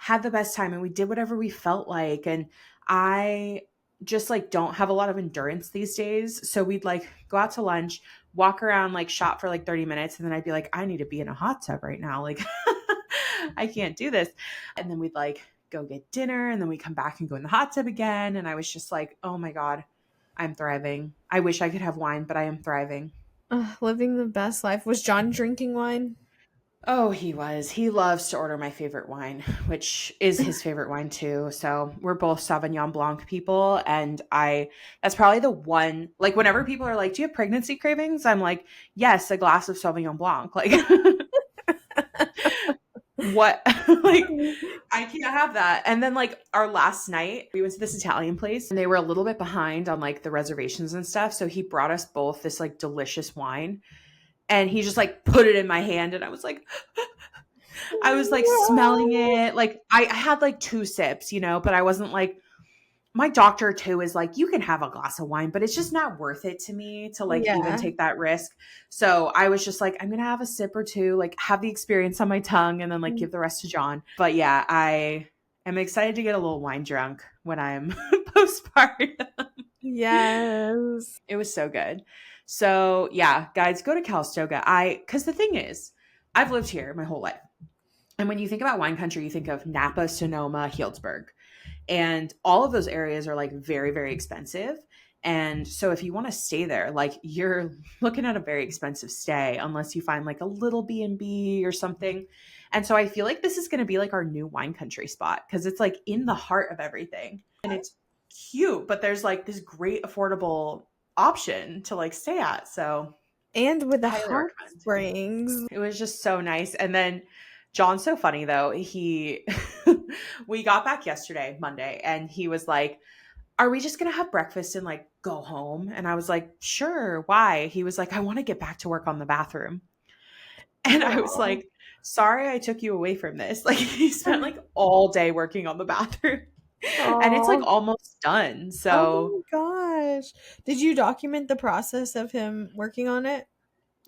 had the best time, and we did whatever we felt like. And I just like don't have a lot of endurance these days, so we'd like go out to lunch, walk around, like shop for like 30 minutes, and then I'd be like, I need to be in a hot tub right now, like. I can't do this. And then we'd like go get dinner and then we come back and go in the hot tub again. And I was just like, oh my God, I'm thriving. I wish I could have wine, but I am thriving. Ugh, living the best life. Was John drinking wine? Oh, he was. He loves to order my favorite wine, which is his favorite wine too. So we're both Sauvignon Blanc people. And that's probably the one, like, whenever people are like, do you have pregnancy cravings? I'm like, yes, a glass of Sauvignon Blanc. Like, what? Like, I can't have that. And then like our last night, we went to this Italian place and they were a little bit behind on like the reservations and stuff. So he brought us both this like delicious wine and he just like put it in my hand and I was like smelling No. it. Like I had like 2 sips, but I wasn't like my doctor too is like, you can have a glass of wine, but it's just not worth it to me to like even Yeah. take that risk. So I was just like, I'm going to have a sip or two, like have the experience on my tongue and then like give the rest to John. But yeah, I am excited to get a little wine drunk when I'm postpartum. Yes. It was so good. So yeah, guys, go to Calistoga. Cause the thing is, I've lived here my whole life. And when you think about wine country, you think of Napa, Sonoma, Healdsburg. And all of those areas are like very, very expensive. And so if you want to stay there, like you're looking at a very expensive stay unless you find like a little B&B or something. And so I feel like this is going to be like our new wine country spot because it's like in the heart of everything. And it's cute, but there's like this great affordable option to like stay at. So And with the highly hot recommend. springs. It was just so nice. And then John's so funny though. We got back yesterday, Monday, and he was like, are we just going to have breakfast and like go home? And I was like, sure. Why? He was like, I want to get back to work on the bathroom. And I was Aw. like, sorry, I took you away from this. Like he spent like all day working on the bathroom and it's like Aw. almost done. So Oh my gosh. Did you document the process of him working on it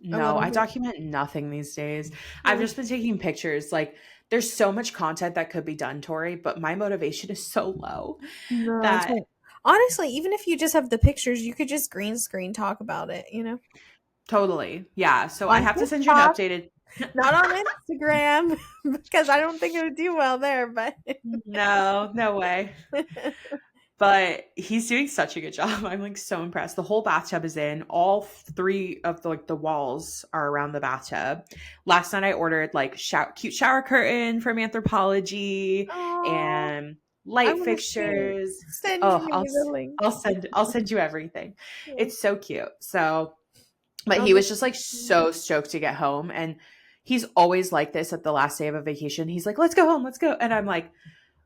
a no, little I bit? document nothing these days. I've Oh, just been taking pictures. Like, there's so much content that could be done, Tori, but my motivation is so low no, it's that fine. Honestly, even if you just have the pictures, you could just green screen talk about it. totally. Yeah. So I On have to send you an TikTok, updated. not on Instagram, because I don't think it would do well there, but No, no way. But he's doing such a good job. I'm like so impressed. The whole bathtub is in. All three of the like the walls are around the bathtub. Last night I ordered like cute shower curtain from Anthropology Oh, and I light want to see. fixtures. Send Oh, me the link. I'll send you everything. Yeah. It's so cute. So, but I'll he look. was just like so stoked to get home, and he's always like this at the last day of a vacation. He's like, "Let's go home, let's go," and I'm like,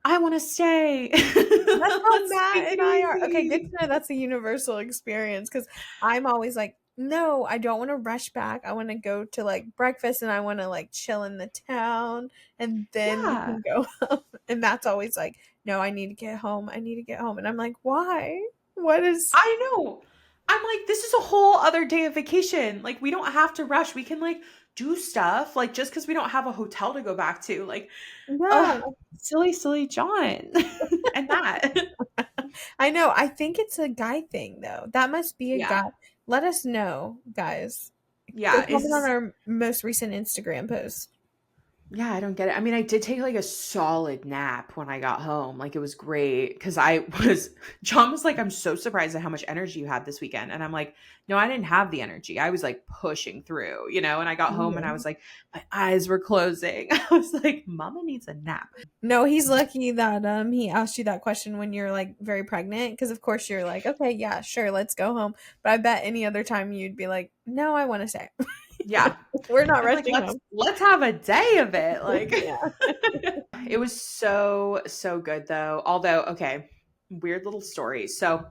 "I want to stay. That's how Let's Matt take it and I are. Okay, good easy." to know that's a universal experience because I'm always like, no, I don't want to rush back. I want to go to like breakfast and I want to like chill in the town and then we Yeah, can go home. And Matt's always like, no, I need to get home. I need to get home. And I'm like, why? What is, I know. I'm like, this is a whole other day of vacation. Like, we don't have to rush. We can like do stuff. Like, just because we don't have a hotel to go back to. Like, yeah, oh, silly, silly John. And that. I know. I think it's a guy thing though. That must be a Yeah. guy. Let us know, guys. Go Yeah. comment on our most recent Instagram post. Yeah, I don't get it. I mean, I did take like a solid nap when I got home. Like, it was great because I was, John was like, I'm so surprised at how much energy you had this weekend. And I'm like, no, I didn't have the energy. I was like pushing through, you know? And I got home and I was like, my eyes were closing. I was like, Mama needs a nap. No, he's lucky that he asked you that question when you're like very pregnant because of course you're like, okay, yeah, sure, let's go home. But I bet any other time you'd be like, no, I want to stay. Yeah. We're not I'm like, rushing home. let's have a day of it. Like, Yeah. it was so, so good though. Although, okay, weird little story. So,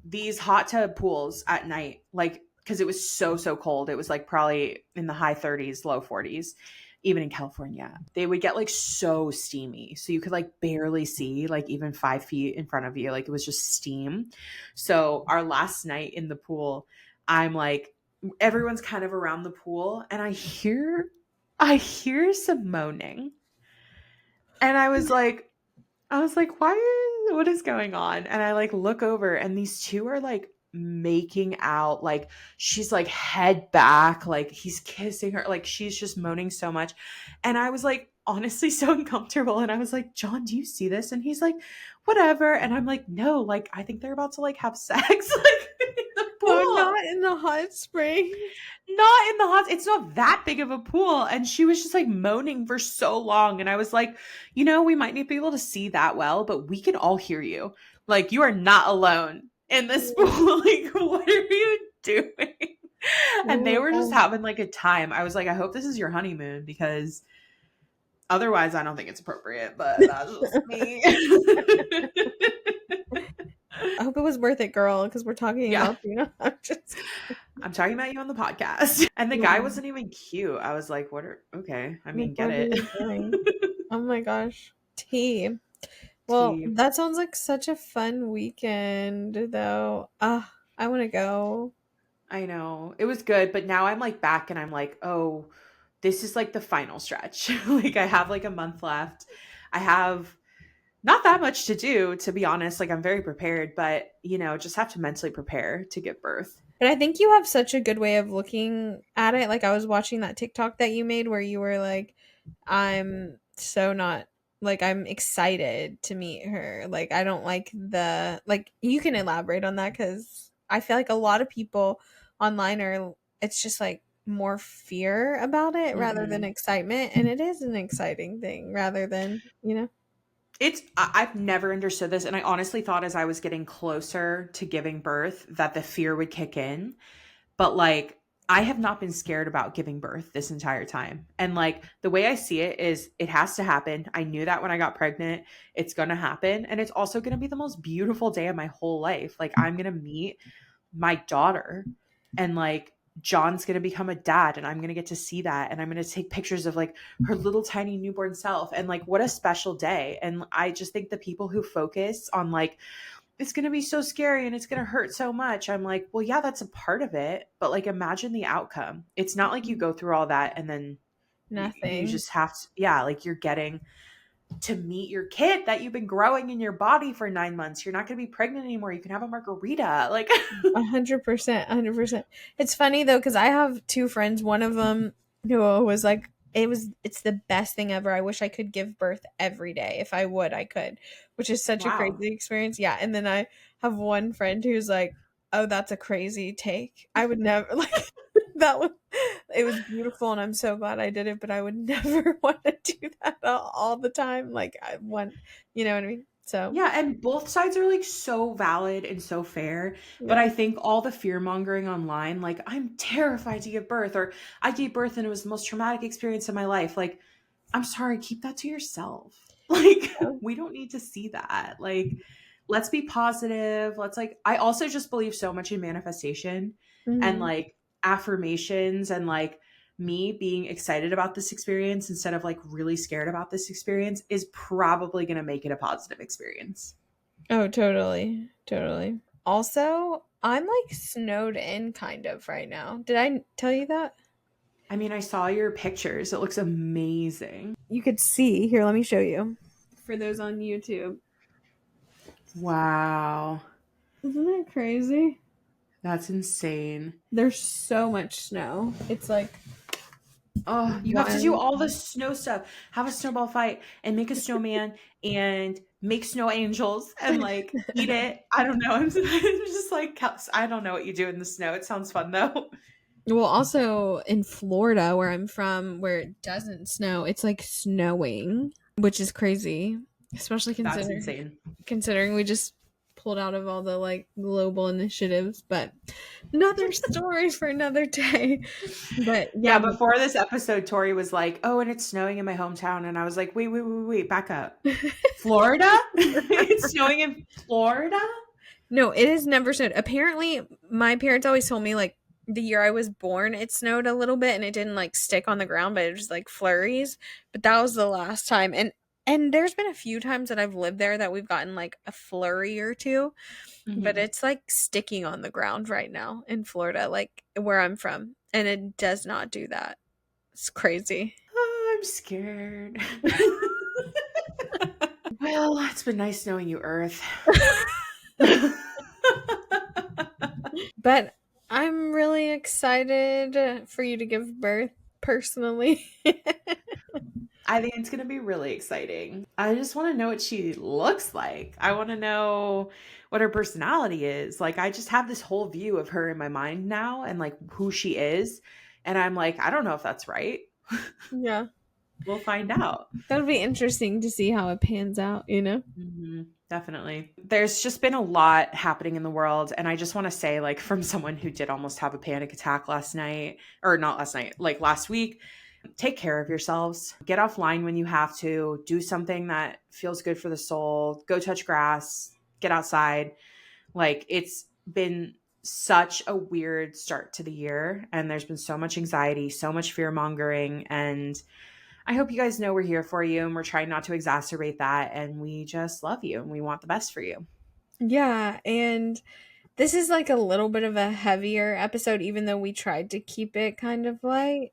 these hot tub pools at night, like, because it was so, so cold. It was like probably in the high 30s, low 40s, even in California. They would get like so steamy. So you could like barely see like even 5 feet in front of you. Like it was just steam. So our last night in the pool, I'm like, everyone's kind of around the pool and I hear some moaning. And I was like, what is going on? And I like look over and these two are like making out. Like she's like head back, like he's kissing her, like she's just moaning so much. And I was like, honestly, so uncomfortable. And I was like, John, do you see this? And he's like, whatever. And I'm like, no, like I think they're about to like have sex, like in the Oh, pool. not in the hot springs. Not in the hot, it's not that big of a pool. And she was just like moaning for so long. And I was like, you know, we might not be able to see that well, but we can all hear you. Like, you are not alone in this pool. Like, what are you doing? And Oh they my were just god. having like a time. I was like, I hope this is your honeymoon because otherwise I don't think it's appropriate, but that's just me. I hope it was worth it, girl, because we're talking Yeah. about I'm just I'm talking about you on the podcast. And the guy kidding. wasn't even cute. I was like, okay. I Like, mean, get what are it. you doing? Oh my gosh. Tea. Well, Tea. that sounds like such a fun weekend, though. Ah, I want to go. I know. It was good, but now I'm like back and I'm like, oh, this is like the final stretch. Like I have like a month left. I have not that much to do, to be honest. Like I'm very prepared, but you know, just have to mentally prepare to give birth. But I think you have such a good way of looking at it. Like I was watching that TikTok that you made where you were like, I'm so not like I'm excited to meet her. Like I don't like the like you can elaborate on that cuz I feel like a lot of people online are it's just like more fear about it rather than Hmm. excitement and it is an exciting thing rather than, I've never understood this. And I honestly thought as I was getting closer to giving birth that the fear would kick in. But like I have not been scared about giving birth this entire time. And like the way I see it is it has to happen. I knew that when I got pregnant, it's going to happen and it's also going to be the most beautiful day of my whole life. Like I'm going to meet my daughter and like John's going to become a dad and I'm going to get to see that and I'm going to take pictures of like her little tiny newborn self and like what a special day. And I just think the people who focus on like it's going to be so scary and it's going to hurt so much. I'm like, well, yeah, that's a part of it. But like, imagine the outcome. It's not like you go through all that and then you nothing. just have to, yeah, like you're getting to meet your kid that you've been growing in your body for 9 months. You're not going to be pregnant anymore. You can have a margarita. Like, 100%, 100%. It's funny though because I have two friends. One of them who was like it's the best thing ever. I wish I could give birth every day. If I would, I could, which is such a Wow. crazy experience. Yeah. And then I have one friend who's like, oh, that's a crazy take. I would never like that was it was beautiful and I'm so glad I did it, but I would never want to do that all the time. Like I want, you know what I mean? So Yeah, and both sides are like so valid and so fair. But yeah. I think all the fear mongering online, like, I'm terrified to give birth, or I gave birth and it was the most traumatic experience of my life. Like, I'm sorry, keep that to yourself. Like, we don't need to see that. Like, let's be positive. Let's, like, I also just believe so much in manifestation and Mhm. like affirmations and like me being excited about this experience instead of like really scared about this experience is probably going to make it a positive experience. Oh, totally. Totally. Also, I'm like snowed in kind of right now. Did I tell you that? I mean, I saw your pictures. It looks amazing. You could see. Here, let me show you. For those on YouTube. Wow. Isn't that crazy? That's insane. There's so much snow. It's like Oh, you have to do one. all the snow stuff. Have a snowball fight and make a snowman and make snow angels and like eat it. I don't know. I'm just like, I don't know what you do in the snow. It sounds fun though. Well, also in Florida, where I'm from, where it doesn't snow, it's like snowing, which is crazy, especially That's insane. considering we just pulled out of all the like global initiatives. But another story for another day. But Yeah, yeah, before this episode, Tori was like, "Oh, and it's snowing in my hometown," and I was like, "Wait, wait, wait, wait, back up. Florida? It's snowing in Florida?" no, it has never snowed. Apparently, my parents always told me like the year I was born, it snowed a little bit and it didn't like stick on the ground, but it was like flurries. But that was the last time. And there's been a few times that I've lived there that we've gotten like a flurry or two, but Mhm. it's like sticking on the ground right now in Florida, like where I'm from, and it does not do that. It's crazy. Oh, I'm scared. Well, it's been nice knowing you, Earth. But I'm really excited for you to give birth personally. I think it's going to be really exciting. I just want to know what she looks like. I want to know what her personality is. Like, I just have this whole view of her in my mind now and like who she is. And I'm like, I don't know if that's right. Yeah. We'll find out. That'll be interesting to see how it pans out, you know? Definitely. There's just been a lot happening in the world. And I just want to say, like, from someone who did almost have a panic attack last night, or not last night, like last week, take care of yourselves. Get offline when you have to. Do something that feels good for the soul. Go touch grass. Get outside. Like, it's been such a weird start to the year. And there's been so much anxiety, so much fear mongering. And I hope you guys know we're here for you and we're trying not to exacerbate that. And we just love you and we want the best for you. Yeah, and this is like a little bit of a heavier episode, even though we tried to keep it kind of light.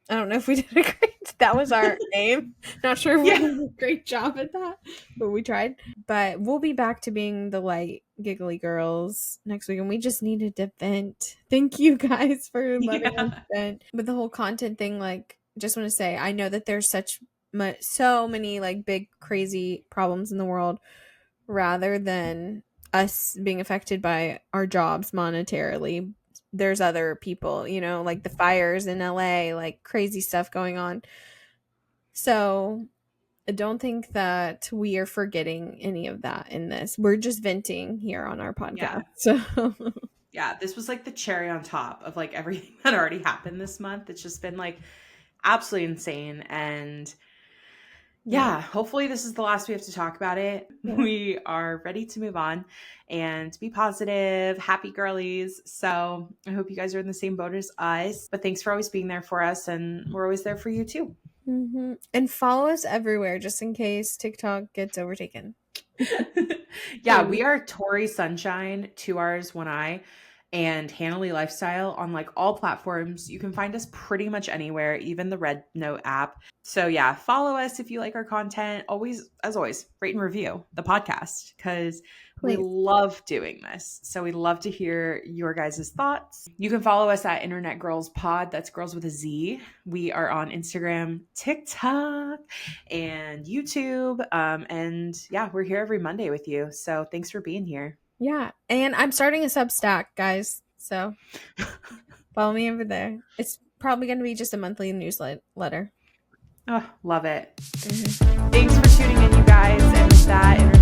I don't know if we did a great. That was our aim. Not sure if we Yeah. did a great job at that, but we tried. But we'll be back to being the light, giggly girls next week, and we just needed to vent. Thank you guys for letting us Yeah. vent. With the whole content thing, like, just want to say, I know that there's so many like big crazy problems in the world, rather than us being affected by our jobs monetarily. There's other people, you know, like the fires in LA, like crazy stuff going on. So I don't think that we are forgetting any of that in this. We're just venting here on our podcast. Yeah. So Yeah. This was like the cherry on top of like everything that already happened this month. It's just been like absolutely insane. And yeah. yeah, hopefully this is the last we have to talk about it. Yeah. We are ready to move on and be positive, happy girlies. So I hope you guys are in the same boat as us. But thanks for always being there for us. And we're always there for you too. And follow us everywhere just in case TikTok gets overtaken. Yeah, we are Tori Sunshine, 2 R's, 1 I. and Hannah Lee Lifestyle on like all platforms. You can find us pretty much anywhere, even the Red Note app. So yeah, follow us if you like our content. Always, as always, rate and review the podcast because we Please. love doing this. So we love to hear your guys' thoughts. You can follow us at Internet Girls Pod. That's girls with a Z. We are on Instagram, TikTok, and YouTube. And yeah, we're here every Monday with you. So thanks for being here. Yeah. And I'm starting a Substack, guys. So follow me over there. It's probably going to be just a monthly newsletter. Oh, love it. Mm-hmm. Thanks for tuning in, you guys. And with that,